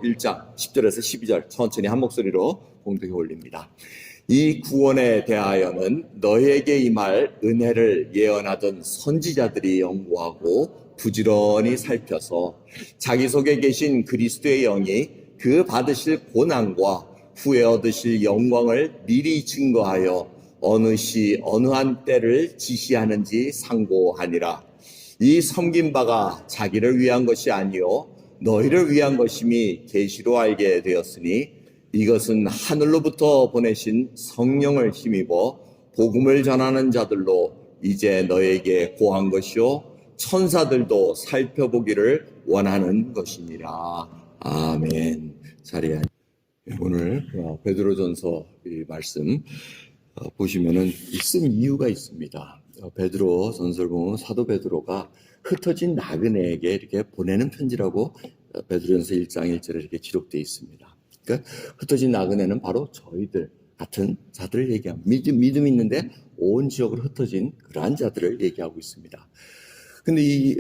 1장 10절에서 12절 천천히 한 목소리로 봉독해 올립니다. 이 구원에 대하여는 너에게 임할 은혜를 예언하던 선지자들이 연구하고 부지런히 살펴서 자기 속에 계신 그리스도의 영이 그 받으실 고난과 후에 얻으실 영광을 미리 증거하여 어느 시 어느 한 때를 지시하는지 상고하니라. 이 섬긴 바가 자기를 위한 것이 아니요 너희를 위한 것임이 계시로 알게 되었으니 이것은 하늘로부터 보내신 성령을 힘입어 복음을 전하는 자들로 이제 너에게 고한 것이요 천사들도 살펴보기를 원하는 것이니라. 아멘. 자리에 오늘 베드로전서 이 말씀 보시면은 쓴 이유가 있습니다. 베드로 전서를 보면 사도 베드로가 흩어진 나그네에게 이렇게 보내는 편지라고 베드로전서 1장 1절에 이렇게 기록되어 있습니다. 그러니까 흩어진 나그네는 바로 저희들 같은 자들을 얘기합니다. 믿음 있는데 온 지역으로 흩어진 그러한 자들을 얘기하고 있습니다. 근데 이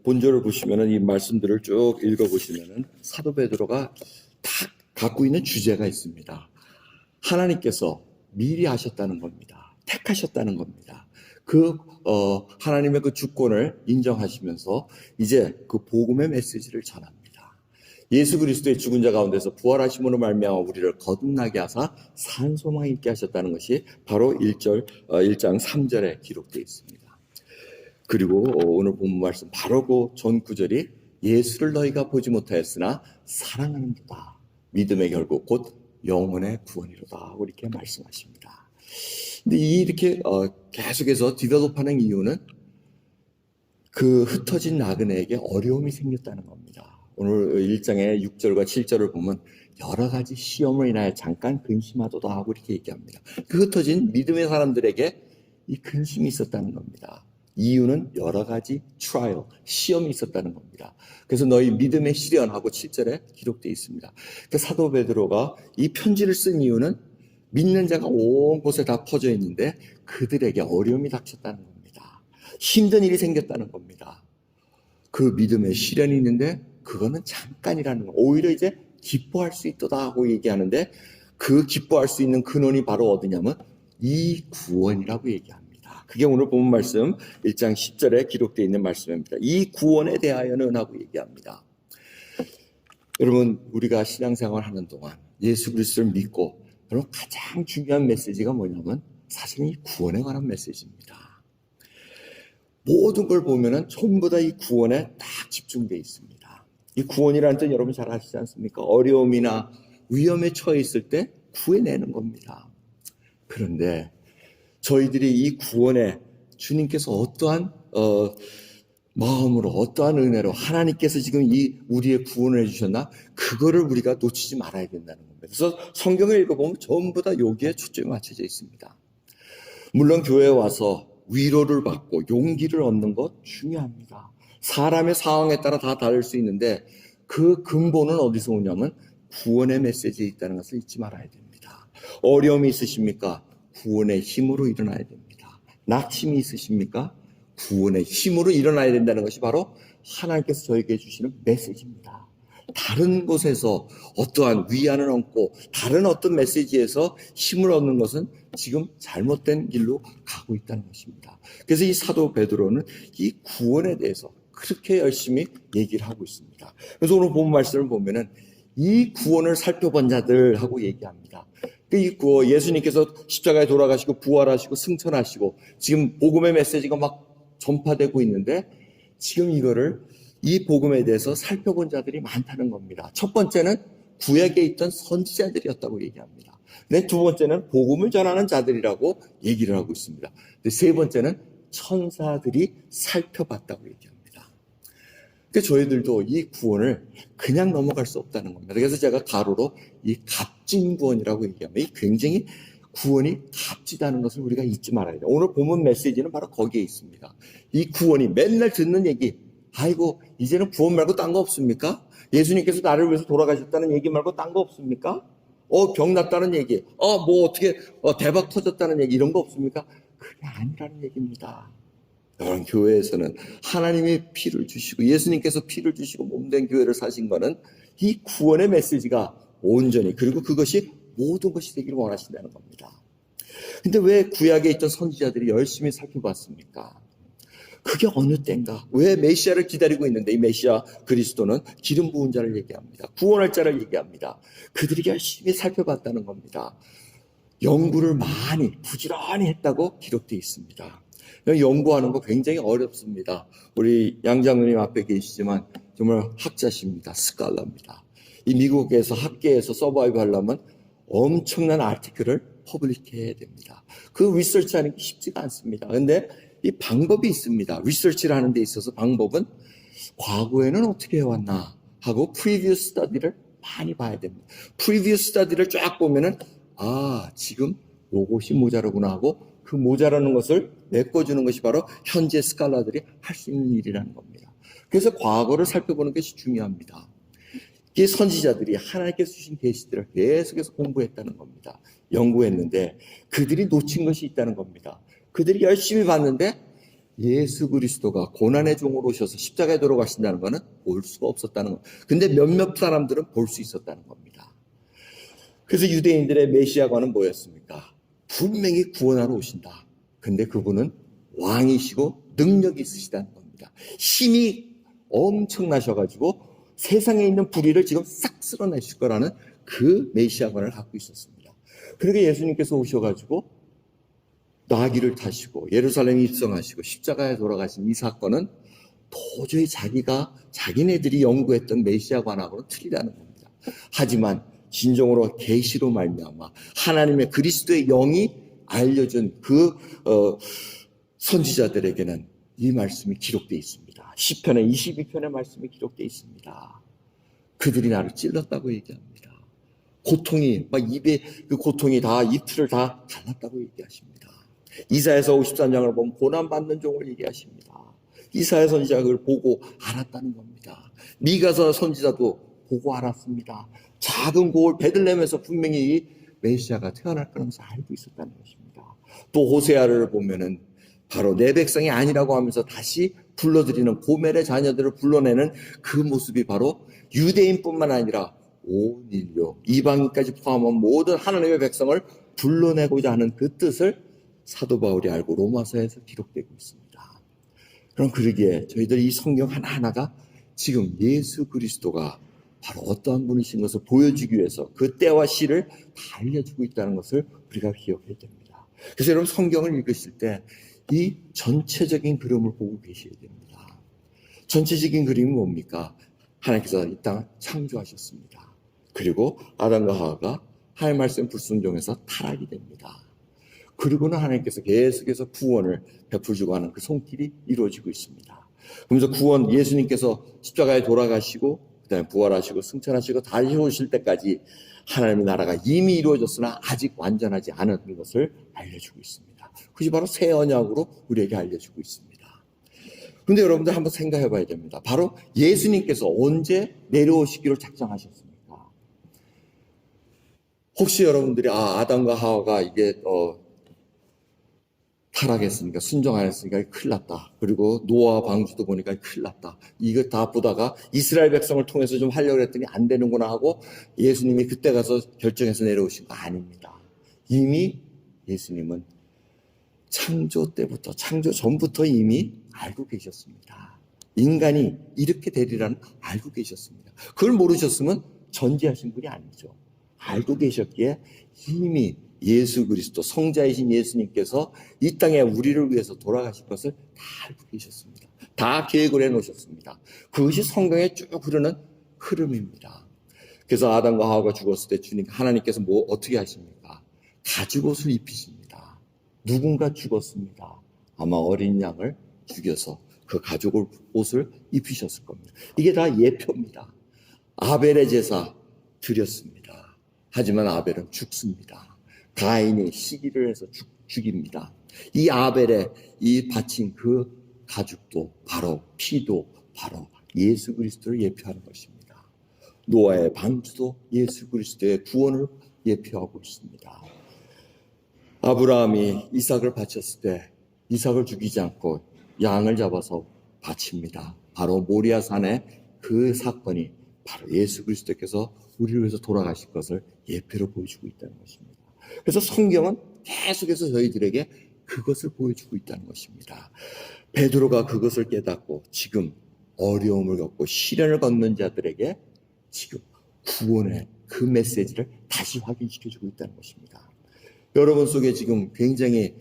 본절을 보시면은 이 말씀들을 쭉 읽어보시면은 사도 베드로가 다 갖고 있는 주제가 있습니다. 하나님께서 미리 하셨다는 겁니다. 택하셨다는 겁니다. 하나님의 그 주권을 인정하시면서 이제 그 복음의 메시지를 전합니다. 예수 그리스도의 죽은 자 가운데서 부활하심으로 말미암아 우리를 거듭나게 하사 산 소망 있게 하셨다는 것이 바로 1장 3절에 기록되어 있습니다. 그리고 오늘 본문 말씀 바로 그 전 구절이 예수를 너희가 보지 못하였으나 사랑하는도다. 믿음의 결국 곧 영혼의 구원이로다. 이렇게 말씀하십니다. 근데 이렇게 계속해서 디벨롭하는 이유는 그 흩어진 나그네에게 어려움이 생겼다는 겁니다. 오늘 1장의 6절과 7절을 보면 여러 가지 시험을 인하여 잠깐 근심하도다 하고 이렇게 얘기합니다. 그 흩어진 믿음의 사람들에게 이 근심이 있었다는 겁니다. 이유는 여러 가지 트라이얼, 시험이 있었다는 겁니다. 그래서 너희 믿음의 시련하고 7절에 기록되어 있습니다. 그러니까 사도 베드로가 이 편지를 쓴 이유는 믿는 자가 온 곳에 다 퍼져 있는데 그들에게 어려움이 닥쳤다는 겁니다. 힘든 일이 생겼다는 겁니다. 그 믿음의 시련이 있는데 그거는 잠깐이라는 거. 오히려 이제 기뻐할 수 있도다 하고 얘기하는데 그 기뻐할 수 있는 근원이 바로 어디냐면 이 구원이라고 얘기합니다. 그게 오늘 본문 말씀 1장 10절에 기록되어 있는 말씀입니다. 이 구원에 대하여는 하고 얘기합니다. 여러분 우리가 신앙생활 하는 동안 예수 그리스도를 믿고 여러분 가장 중요한 메시지가 뭐냐면 사실 이 구원에 관한 메시지입니다. 모든 걸 보면은 전부 다 이 구원에 딱 집중되어 있습니다. 이 구원이라는 뜻 여러분 잘 아시지 않습니까? 어려움이나 위험에 처해 있을 때 구해내는 겁니다. 그런데 저희들이 이 구원에 주님께서 어떠한 마음으로 어떠한 은혜로 하나님께서 지금 이 우리의 구원을 해주셨나? 그거를 우리가 놓치지 말아야 된다는 겁니다. 그래서 성경을 읽어보면 전부 다 여기에 초점이 맞춰져 있습니다. 물론 교회에 와서 위로를 받고 용기를 얻는 것 중요합니다. 사람의 상황에 따라 다 다를 수 있는데 그 근본은 어디서 오냐면 구원의 메시지에 있다는 것을 잊지 말아야 됩니다. 어려움이 있으십니까? 구원의 힘으로 일어나야 됩니다. 낙심이 있으십니까? 구원의 힘으로 일어나야 된다는 것이 바로 하나님께서 저에게 주시는 메시지입니다. 다른 곳에서 어떠한 위안을 얻고 다른 어떤 메시지에서 힘을 얻는 것은 지금 잘못된 길로 가고 있다는 것입니다. 그래서 이 사도 베드로는 이 구원에 대해서 그렇게 열심히 얘기를 하고 있습니다. 그래서 오늘 본 말씀을 보면은 이 구원을 살펴본 자들 하고 얘기합니다. 예수님께서 십자가에 돌아가시고 부활하시고 승천하시고 지금 복음의 메시지가 막 전파되고 있는데 지금 이 복음에 대해서 살펴본 자들이 많다는 겁니다. 첫 번째는 구약에 있던 선지자들이었다고 얘기합니다. 근데 두 번째는 복음을 전하는 자들이라고 얘기를 하고 있습니다. 근데 세 번째는 천사들이 살펴봤다고 얘기합니다. 그러니까 저희들도 이 구원을 그냥 넘어갈 수 없다는 겁니다. 그래서 제가 가로로 이 값진 구원이라고 얘기합니다. 이 굉장히 구원이 값지다는 것을 우리가 잊지 말아야 돼요. 오늘 본문 메시지는 바로 거기에 있습니다. 이 구원이 맨날 듣는 얘기, 아이고 이제는 구원 말고 딴 거 없습니까? 예수님께서 나를 위해서 돌아가셨다는 얘기 말고 딴 거 없습니까? 병 났다는 얘기, 어떻게 대박 터졌다는 얘기 이런 거 없습니까? 그게 아니라는 얘기입니다. 여러분, 교회에서는 하나님의 피를 주시고 예수님께서 피를 주시고 몸된 교회를 사신 것은 이 구원의 메시지가 온전히, 그리고 그것이 모든 것이 되기를 원하신다는 겁니다. 근데 왜 구약에 있던 선지자들이 열심히 살펴봤습니까? 그게 어느 때인가? 왜 메시아를 기다리고 있는데 이 메시아 그리스도는 기름 부은 자를 얘기합니다. 구원할 자를 얘기합니다. 그들이 열심히 살펴봤다는 겁니다. 연구를 많이 부지런히 했다고 기록되어 있습니다. 연구하는 거 굉장히 어렵습니다. 우리 양장로님 앞에 계시지만 정말 학자십니다. 스칼라입니다. 이 미국에서 학계에서 서바이브 하려면 엄청난 아티클을 퍼블릭해야 됩니다. 그 리서치하는 게 쉽지가 않습니다. 그런데 이 방법이 있습니다. 리서치를 하는 데 있어서 방법은 과거에는 어떻게 해왔나 하고 프리비우스 스터디를 많이 봐야 됩니다. 프리비우스 스터디를 쫙 보면은 지금 요것이 모자라구나 하고 그 모자라는 것을 메꿔주는 것이 바로 현재 스칼라들이 할 수 있는 일이라는 겁니다. 그래서 과거를 살펴보는 것이 중요합니다. 이 선지자들이 하나님께서 주신 계시들을 계속해서 공부했다는 겁니다. 연구했는데 그들이 놓친 것이 있다는 겁니다. 그들이 열심히 봤는데 예수 그리스도가 고난의 종으로 오셔서 십자가에 돌아가신다는 것은 볼 수가 없었다는 겁니다. 근데 몇몇 사람들은 볼 수 있었다는 겁니다. 그래서 유대인들의 메시아관은 뭐였습니까? 분명히 구원하러 오신다. 근데 그분은 왕이시고 능력이 있으시다는 겁니다. 힘이 엄청나셔가지고 세상에 있는 불의를 지금 싹 쓸어내실 거라는 그 메시아관을 갖고 있었습니다. 그러게 예수님께서 오셔가지고 나귀를 타시고 예루살렘에 입성하시고 십자가에 돌아가신 이 사건은 도저히 자기네들이 연구했던 메시아관하고는 틀리다는 겁니다. 하지만 진정으로 계시로 말미암아 하나님의 그리스도의 영이 알려준 그 선지자들에게는 이 말씀이 기록되어 있습니다. 시편의 22편의 말씀이 기록되어 있습니다. 그들이 나를 찔렀다고 얘기합니다. 고통이 막 입에 그 고통이 다 이틀을 다 갈랐다고 얘기하십니다. 이사야서 53장을 보면 고난받는 종을 얘기하십니다. 이사야 선지자가 그걸 보고 알았다는 겁니다. 미가서 선지자도 보고 알았습니다. 작은 고을 베들레헴에서 분명히 이 메시아가 태어날 거라면서 알고 있었다는 것입니다. 또 호세아를 보면은 바로 내 백성이 아니라고 하면서 다시 불러들이는 고멜의 자녀들을 불러내는 그 모습이 바로 유대인뿐만 아니라 온 인류, 이방인까지 포함한 모든 하나님의 백성을 불러내고자 하는 그 뜻을 사도 바울이 알고 로마서에서 기록되고 있습니다. 그럼 그러기에 저희들 이 성경 하나하나가 지금 예수 그리스도가 바로 어떠한 분이신 것을 보여주기 위해서 그 때와 시를 다 알려주고 있다는 것을 우리가 기억해야 됩니다. 그래서 여러분 성경을 읽으실 때 이 전체적인 그림을 보고 계셔야 됩니다. 전체적인 그림이 뭡니까? 하나님께서 이 땅을 창조하셨습니다. 그리고 아담과 하와가 하나님 말씀 불순종해서 타락이 됩니다. 그리고는 하나님께서 계속해서 구원을 베풀주고 하는 그 손길이 이루어지고 있습니다. 그러면서 구원, 예수님께서 십자가에 돌아가시고 그다음에 부활하시고 승천하시고 다시 오실 때까지 하나님의 나라가 이미 이루어졌으나 아직 완전하지 않은 것을 알려주고 있습니다. 그것이 바로 새 언약으로 우리에게 알려주고 있습니다. 그런데 여러분들 한번 생각해 봐야 됩니다. 바로 예수님께서 언제 내려오시기로 작정하셨습니까? 혹시 여러분들이 아담과 하와가 이게 타락했으니까 순종 안 했으니까 큰일 났다. 그리고 노아 방주도 보니까 큰일 났다. 이거 다 보다가 이스라엘 백성을 통해서 좀 하려고 했더니 안 되는구나 하고 예수님이 그때 가서 결정해서 내려오신 거 아닙니다. 이미 예수님은 창조 때부터, 창조 전부터 이미 알고 계셨습니다. 인간이 이렇게 되리라는 알고 계셨습니다. 그걸 모르셨으면 전지하신 분이 아니죠. 알고 계셨기에 이미 예수 그리스도 성자이신 예수님께서 이 땅에 우리를 위해서 돌아가실 것을 다 알고 계셨습니다. 다 계획을 해놓으셨습니다. 그것이 성경에 쭉 흐르는 흐름입니다. 그래서 아담과 하와가 죽었을 때 주님 하나님께서 어떻게 하십니까? 가죽옷을 입히십니다. 누군가 죽었습니다. 아마 어린 양을 죽여서 그 가죽옷을 입히셨을 겁니다. 이게 다 예표입니다. 아벨의 제사 드렸습니다. 하지만 아벨은 죽습니다. 가인이 시기를 해서 죽입니다. 이 아벨의 이 바친 그 가죽도 바로 피도 바로 예수 그리스도를 예표하는 것입니다. 노아의 방주도 예수 그리스도의 구원을 예표하고 있습니다. 아브라함이 이삭을 바쳤을 때 이삭을 죽이지 않고 양을 잡아서 바칩니다. 바로 모리아산의 그 사건이 바로 예수 그리스도께서 우리를 위해서 돌아가실 것을 예표로 보여주고 있다는 것입니다. 그래서 성경은 계속해서 저희들에게 그것을 보여주고 있다는 것입니다. 베드로가 그것을 깨닫고 지금 어려움을 겪고 시련을 겪는 자들에게 지금 구원의 그 메시지를 다시 확인시켜주고 있다는 것입니다. 여러분 속에 지금 굉장히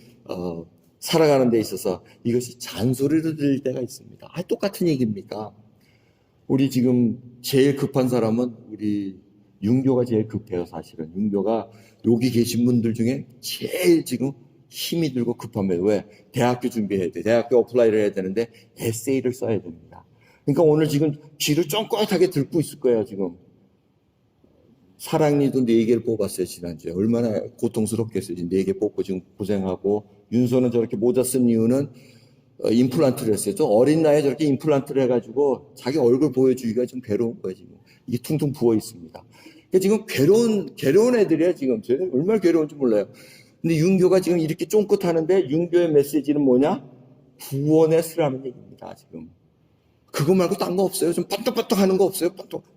살아가는 데 있어서 이것이 잔소리로 들릴 때가 있습니다. 똑같은 얘기입니까? 우리 지금 제일 급한 사람은 우리 윤교가 제일 급해요. 사실은 윤교가 여기 계신 분들 중에 제일 지금 힘이 들고 급합니다. 왜? 대학교 준비해야 돼. 대학교 어플라이를 해야 되는데 에세이를 써야 됩니다. 그러니까 오늘 지금 귀를 쫑긋하게 듣고 있을 거예요. 지금 사랑니도 4개를 뽑았어요. 지난주에. 얼마나 고통스럽겠어요. 4개 뽑고 지금 고생하고, 윤서는 저렇게 모자 쓴 이유는 임플란트를 했어요. 좀 어린 나이에 저렇게 임플란트를 해가지고 자기 얼굴 보여주기가 좀 괴로운 거예요. 지금 이게 퉁퉁 부어 있습니다. 그러니까 지금 괴로운 애들이에요. 지금 제가 얼마나 괴로운지 몰라요. 근데 윤교가 지금 이렇게 쫑긋하는데 윤교의 메시지는 뭐냐? 구원의 쓰라는 얘기입니다. 지금 그거 말고 딴 거 없어요. 좀 번떡번떡 하는 거 없어요.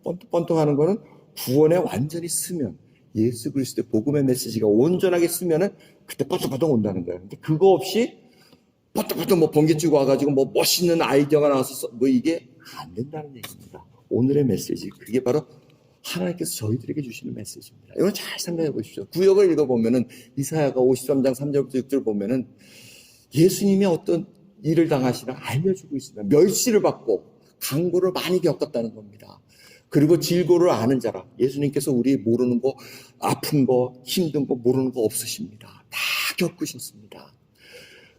번떡번떡 하는 거는 구원에 완전히 쓰면, 예수 그리스도의 복음의 메시지가 온전하게 쓰면은 그때 번떡번떡 온다는 거예요. 근데 그거 없이 번떡번떡 뭐 번개치고 와가지고 뭐 멋있는 아이디어가 나와서 뭐 이게 안 된다는 얘기입니다. 오늘의 메시지, 그게 바로 하나님께서 저희들에게 주시는 메시지입니다. 이건 잘 생각해 보십시오. 구역을 읽어보면은 이사야가 53장 3절부터 6절 보면은 예수님이 어떤 일을 당하시나 알려주고 있습니다. 멸시를 받고 강고를 많이 겪었다는 겁니다. 그리고 질고를 아는 자라. 예수님께서 우리 모르는 거, 아픈 거, 힘든 거, 모르는 거 없으십니다. 다 겪으셨습니다.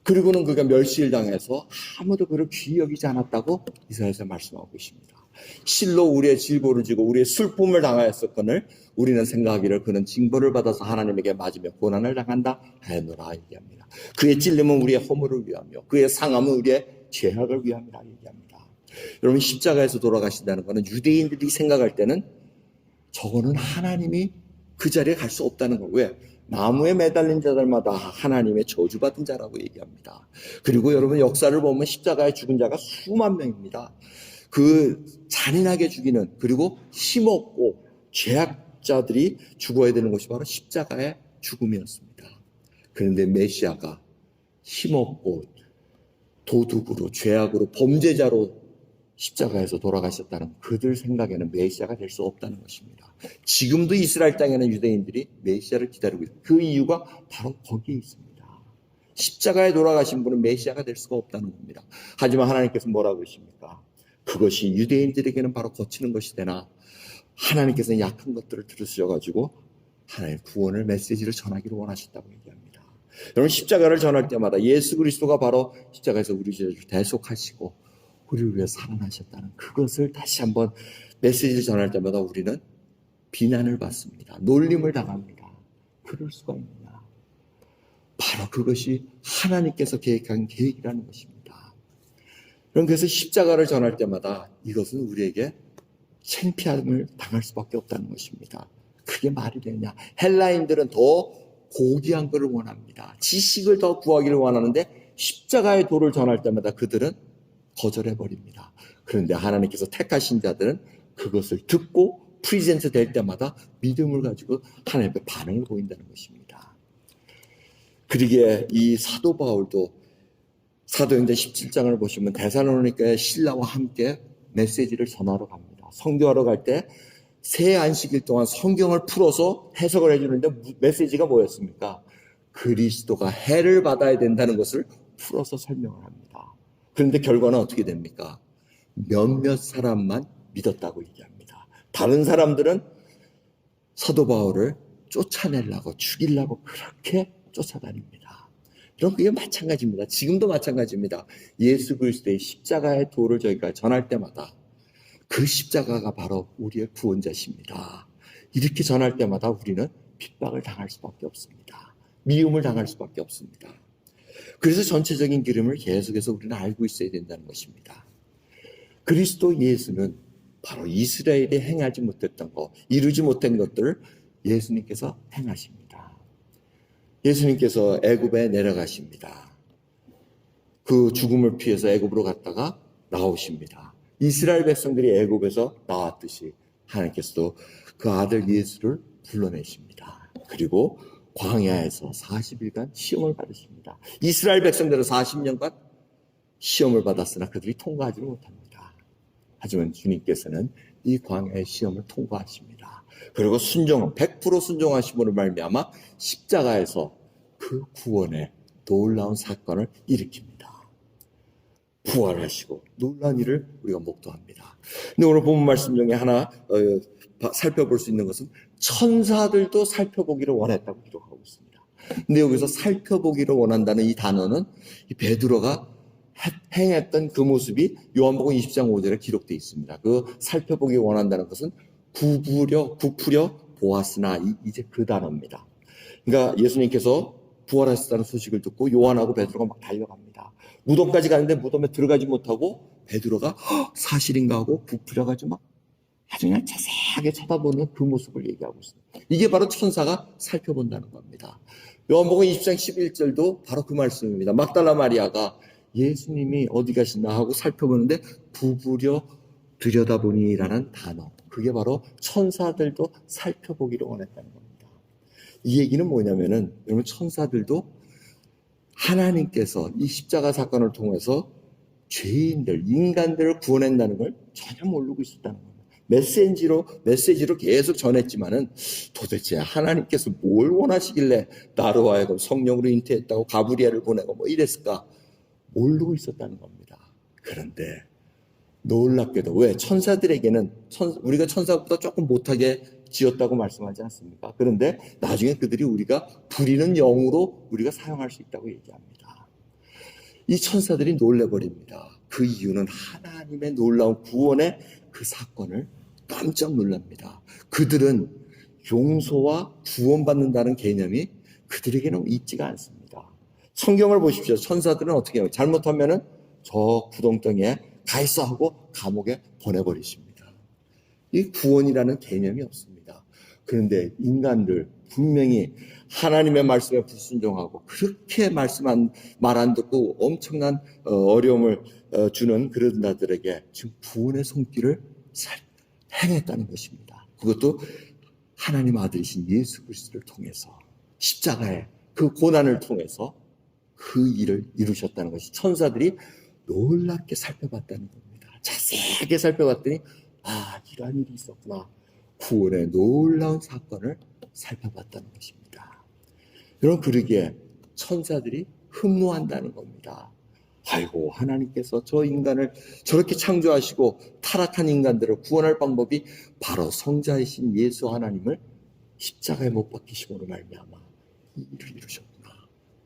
그리고는 그가 멸시를 당해서 아무도 그를 귀히 여기지 않았다고 이사야에서 말씀하고 계십니다. 실로 우리의 질고를 지고 우리의 슬픔을 당하였었거늘 우리는 생각하기를 그는 징벌을 받아서 하나님에게 맞으며 고난을 당한다 하였노라 얘기합니다. 그의 찔림은 우리의 허물을 위하며 그의 상함은 우리의 죄악을 위함이라 얘기합니다. 여러분, 십자가에서 돌아가신다는 것은 유대인들이 생각할 때는 저거는 하나님이 그 자리에 갈 수 없다는 거예요. 왜? 나무에 매달린 자들마다 하나님의 저주받은 자라고 얘기합니다. 그리고 여러분, 역사를 보면 십자가에 죽은 자가 수만 명입니다. 그 잔인하게 죽이는, 그리고 힘없고 죄악자들이 죽어야 되는 것이 바로 십자가의 죽음이었습니다. 그런데 메시아가 힘없고 도둑으로, 죄악으로, 범죄자로 십자가에서 돌아가셨다는 그들 생각에는 메시아가 될 수 없다는 것입니다. 지금도 이스라엘 땅에는 유대인들이 메시아를 기다리고 있습니다. 그 이유가 바로 거기에 있습니다. 십자가에 돌아가신 분은 메시아가 될 수가 없다는 겁니다. 하지만 하나님께서 뭐라고 하십니까? 그것이 유대인들에게는 바로 거치는 것이 되나 하나님께서는 약한 것들을 들으셔가지고 하나님의 구원을, 메시지를 전하기를 원하셨다고 얘기합니다. 여러분, 십자가를 전할 때마다 예수 그리스도가 바로 십자가에서 우리 죄를 대속하시고 우리를 위해 살아나셨다는 그것을 다시 한번 메시지를 전할 때마다 우리는 비난을 받습니다. 놀림을 당합니다. 그럴 수가 있느냐? 바로 그것이 하나님께서 계획한 계획이라는 것입니다. 그래서 십자가를 전할 때마다 이것은 우리에게 창피함을 당할 수밖에 없다는 것입니다. 그게 말이 되냐? 헬라인들은 더 고귀한 것을 원합니다. 지식을 더 구하기를 원하는데 십자가의 도를 전할 때마다 그들은 거절해버립니다. 그런데 하나님께서 택하신 자들은 그것을 듣고 프리젠트 될 때마다 믿음을 가지고 하나님 앞에 반응을 보인다는 것입니다. 그러기에 이 사도 바울도 사도행전 17장을 보시면 데살로니가의 신라와 함께 메시지를 전하러 갑니다. 선교하러 갈 때 새 안식일 동안 성경을 풀어서 해석을 해주는데 메시지가 뭐였습니까? 그리스도가 해를 받아야 된다는 것을 풀어서 설명을 합니다. 그런데 결과는 어떻게 됩니까? 몇몇 사람만 믿었다고 얘기합니다. 다른 사람들은 사도 바울을 쫓아내려고, 죽이려고 그렇게 쫓아다닙니다. 그럼 그게 마찬가지입니다. 지금도 마찬가지입니다. 예수 그리스도의 십자가의 도를 저희가 전할 때마다 그 십자가가 바로 우리의 구원자십니다. 이렇게 전할 때마다 우리는 핍박을 당할 수밖에 없습니다. 미움을 당할 수밖에 없습니다. 그래서 전체적인 그림을 계속해서 우리는 알고 있어야 된다는 것입니다. 그리스도 예수는 바로 이스라엘이 행하지 못했던 것, 이루지 못한 것들을 예수님께서 행하십니다. 예수님께서 애굽에 내려가십니다. 그 죽음을 피해서 애굽으로 갔다가 나오십니다. 이스라엘 백성들이 애굽에서 나왔듯이 하나님께서도 그 아들 예수를 불러내십니다. 그리고 광야에서 40일간 시험을 받으십니다. 이스라엘 백성들은 40년간 시험을 받았으나 그들이 통과하지 못합니다. 하지만 주님께서는 이 광야의 시험을 통과하십니다. 그리고 100% 순종하심으로 말미암아 십자가에서 그 구원의 놀라운 사건을 일으킵니다. 부활하시고 놀라운 일을 우리가 목도합니다. 근데 오늘 본문 말씀 중에 하나 살펴볼 수 있는 것은 천사들도 살펴보기를 원했다고 기록하고 있습니다. 근데 여기서 살펴보기를 원한다는 이 단어는 이 베드로가 행했던 그 모습이 요한복음 20장 5절에 기록되어 있습니다. 그 살펴보기 원한다는 것은 구부려 보았으나 이제 그 단어입니다. 그러니까 예수님께서 부활하셨다는 소식을 듣고 요한하고 베드로가 막 달려갑니다. 무덤까지 가는데 무덤에 들어가지 못하고 베드로가 사실인가 하고 부풀려가지고 막 아주 그냥 자세하게 쳐다보는 그 모습을 얘기하고 있습니다. 이게 바로 천사가 살펴본다는 겁니다. 요한복음 20장 11절도 바로 그 말씀입니다. 막달라 마리아가 예수님이 어디 가시나 하고 살펴보는데 부부려 들여다보니라는 단어, 그게 바로 천사들도 살펴보기를 원했다는 겁니다. 이 얘기는 뭐냐면은 여러분, 천사들도 하나님께서 이 십자가 사건을 통해서 죄인들, 인간들을 구원한다는 걸 전혀 모르고 있었다는 겁니다. 메시지로 계속 전했지만은 도대체 하나님께서 뭘 원하시길래 나로 하여금 성령으로 잉태했다고 가브리엘을 보내고 뭐 이랬을까 모르고 있었다는 겁니다. 그런데 놀랍게도 왜 천사들에게는 우리가 천사보다 조금 못하게 지었다고 말씀하지 않습니까? 그런데 나중에 그들이 우리가 부리는 영으로 우리가 사용할 수 있다고 얘기합니다. 이 천사들이 놀래버립니다. 그 이유는 하나님의 놀라운 구원의 그 사건을 깜짝 놀랍니다. 그들은 용서와 구원받는다는 개념이 그들에게는 있지가 않습니다. 성경을 보십시오. 천사들은 어떻게 해요? 잘못하면은 저 구덩텅이에 가 있어 하고 감옥에 보내버리십니다. 이 구원이라는 개념이 없습니다. 그런데 인간들 분명히 하나님의 말씀에 불순종하고 그렇게 말 안 듣고 엄청난 어려움을 주는 그런 자들에게 지금 구원의 손길을 행했다는 것입니다. 그것도 하나님 아들이신 예수 그리스도를 통해서 십자가의 그 고난을 통해서 그 일을 이루셨다는 것이 천사들이 놀랍게 살펴봤다는 겁니다. 자세하게 살펴봤더니 이러한 일이 있었구나. 구원의 놀라운 사건을 살펴봤다는 것입니다. 여러분, 그러기에 천사들이 흠모한다는 겁니다. 아이고, 하나님께서 저 인간을 저렇게 창조하시고 타락한 인간들을 구원할 방법이 바로 성자이신 예수 하나님을 십자가에 못 박히심으로 말미암아 이 일을 이루셨구나.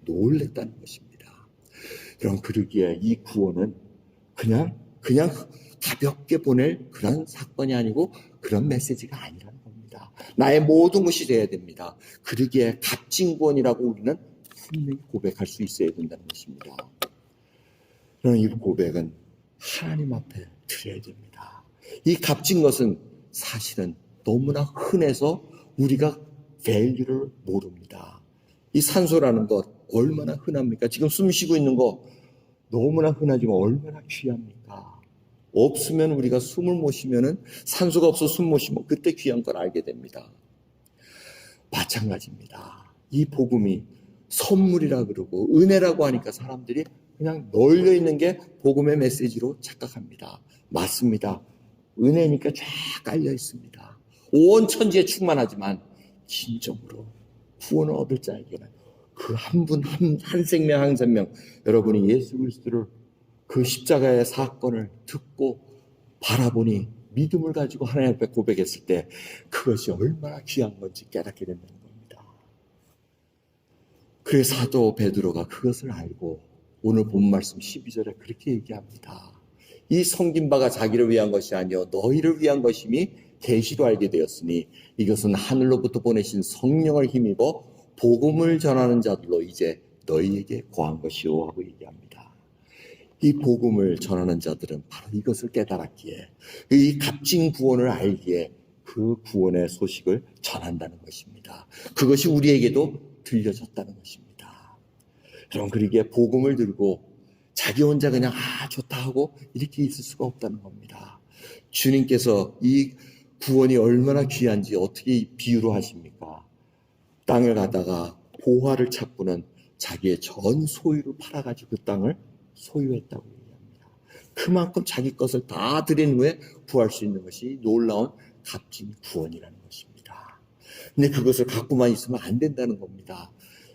놀랬다는 것입니다. 여러분, 그러기에 이 구원은 그냥 가볍게 보낼 그런 사건이 아니고 그런 메시지가 아니라는 겁니다. 나의 모든 것이 돼야 됩니다. 그러기에 값진 구원이라고 우리는 분명히 고백할 수 있어야 된다는 것입니다. 그런 이 고백은 하나님 앞에 드려야 됩니다. 이 값진 것은 사실은 너무나 흔해서 우리가 밸류를 모릅니다. 이 산소라는 것 얼마나 흔합니까? 지금 숨 쉬고 있는 거 너무나 흔하지만 얼마나 귀합니까? 없으면 우리가 숨을 못 쉬면은 산소가 없어 숨 못 쉬면 그때 귀한 걸 알게 됩니다. 마찬가지입니다. 이 복음이 선물이라 그러고 은혜라고 하니까 사람들이 그냥 널려 있는 게 복음의 메시지로 착각합니다. 맞습니다. 은혜니까 쫙 깔려 있습니다. 온 천지에 충만하지만 진정으로 구원을 얻을 자에게는 그 한 분, 한 생명, 한 생명, 여러분이 예수 그리스도를 그 십자가의 사건을 듣고 바라보니 믿음을 가지고 하나님 앞에 고백했을 때 그것이 얼마나 귀한 건지 깨닫게 된다는 겁니다. 그래서 사도 베드로가 그것을 알고 오늘 본 말씀 12절에 그렇게 얘기합니다. 이 섬긴 바가 자기를 위한 것이 아니요 너희를 위한 것임이 계시로 알게 되었으니 이것은 하늘로부터 보내신 성령을 힘입어 복음을 전하는 자들로 이제 너희에게 거한 것이요 하고 얘기합니다. 이 복음을 전하는 자들은 바로 이것을 깨달았기에 이 값진 구원을 알기에 그 구원의 소식을 전한다는 것입니다. 그것이 우리에게도 들려졌다는 것입니다. 그럼 그러기에 복음을 들고 자기 혼자 그냥 좋다 하고 이렇게 있을 수가 없다는 겁니다. 주님께서 이 구원이 얼마나 귀한지 어떻게 비유로 하십니까? 땅을 가다가 보화를 찾고는 자기의 전 소유를 팔아가지고 그 땅을 소유했다고 얘기합니다. 그만큼 자기 것을 다 드린 후에 구할 수 있는 것이 놀라운 값진 구원이라는 것입니다. 근데 그것을 갖고만 있으면 안 된다는 겁니다.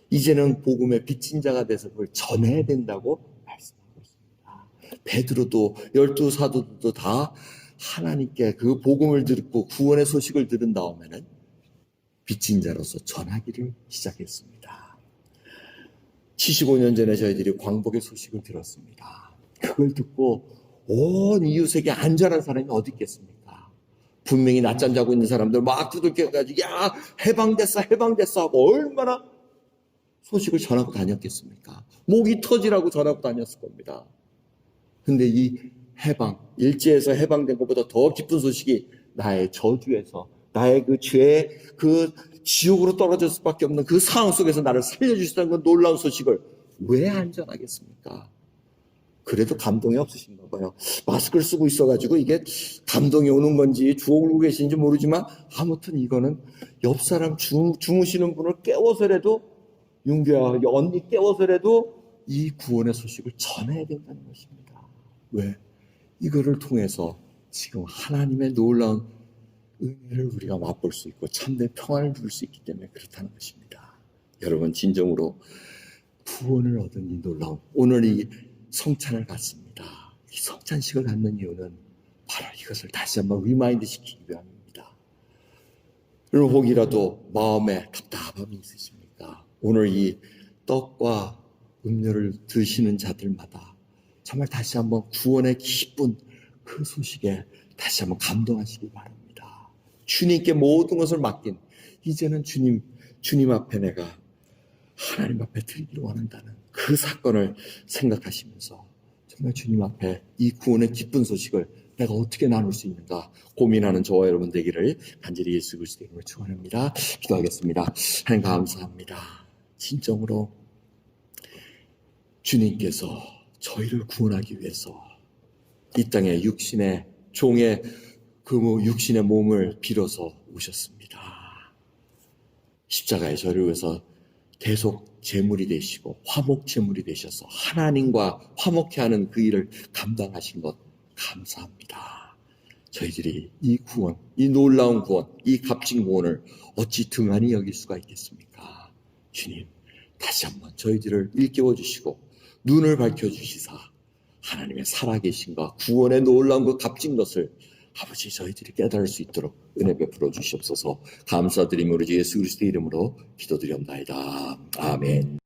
이제는 복음의 빚진 자가 돼서 그걸 전해야 된다고 말씀하고 있습니다. 베드로도 12 사도들도 다 하나님께 그 복음을 듣고 구원의 소식을 들은 다음에는 빚진 자로서 전하기를 시작했습니다. 75년 전에 저희들이 광복의 소식을 들었습니다. 그걸 듣고 온 이웃에게 안전한 사람이 어디 있겠습니까? 분명히 낮잠 자고 있는 사람들 막 두들겨가지고 야 해방됐어 하고 얼마나 소식을 전하고 다녔겠습니까? 목이 터지라고 전하고 다녔을 겁니다. 근데 이 해방, 일제에서 해방된 것보다 더 기쁜 소식이 나의 저주에서 나의 그 죄의 그 지옥으로 떨어질 수밖에 없는 그 상황 속에서 나를 살려주시다는 그 놀라운 소식을 왜 안전하겠습니까? 그래도 감동이 없으신가 봐요. 마스크를 쓰고 있어가지고 이게 감동이 오는 건지 주옥을 계신지 모르지만 아무튼 이거는 옆 사람 주무시는 분을 깨워서라도 윤규야 언니 깨워서라도 이 구원의 소식을 전해야 된다는 것입니다. 왜? 이거를 통해서 지금 하나님의 놀라운 은혜를 우리가 맛볼 수 있고 참된 평안을 누릴 수 있기 때문에 그렇다는 것입니다. 여러분 진정으로 구원을 얻은 이 놀라운 오늘 이 성찬을 갖습니다. 이 성찬식을 갖는 이유는 바로 이것을 다시 한번 리마인드 시키기 위함입니다. 여러분 혹이라도 마음에 답답함이 있으십니까? 오늘 이 떡과 음료를 드시는 자들마다 정말 다시 한번 구원의 기쁜 그 소식에 다시 한번 감동하시기 바랍니다. 주님께 모든 것을 맡긴 이제는 주님 앞에 내가 하나님 앞에 드리기를 원한다는 그 사건을 생각하시면서 정말 주님 앞에 이 구원의 기쁜 소식을 내가 어떻게 나눌 수 있는가 고민하는 저와 여러분 되기를 간절히 예수 그리스도의 이름으로 축원합니다. 기도하겠습니다. 하나님 감사합니다. 진정으로 주님께서 저희를 구원하기 위해서 이 땅에 육신의 종의 그 육신의 몸을 빌어서 오셨습니다. 십자가에 저를 위해서 계속 제물이 되시고 화목 제물이 되셔서 하나님과 화목케 하는 그 일을 감당하신 것 감사합니다. 저희들이 이 구원, 이 놀라운 구원, 이 값진 구원을 어찌 등한히 여길 수가 있겠습니까? 주님, 다시 한번 저희들을 일깨워 주시고 눈을 밝혀주시사 하나님의 살아계신과 구원의 놀라운 그 값진 것을 아버지 저희들이 깨달을 수 있도록 은혜 베풀어 주시옵소서. 감사드리며 우리 주 예수 그리스도의 이름으로 기도드리옵나이다. 아멘.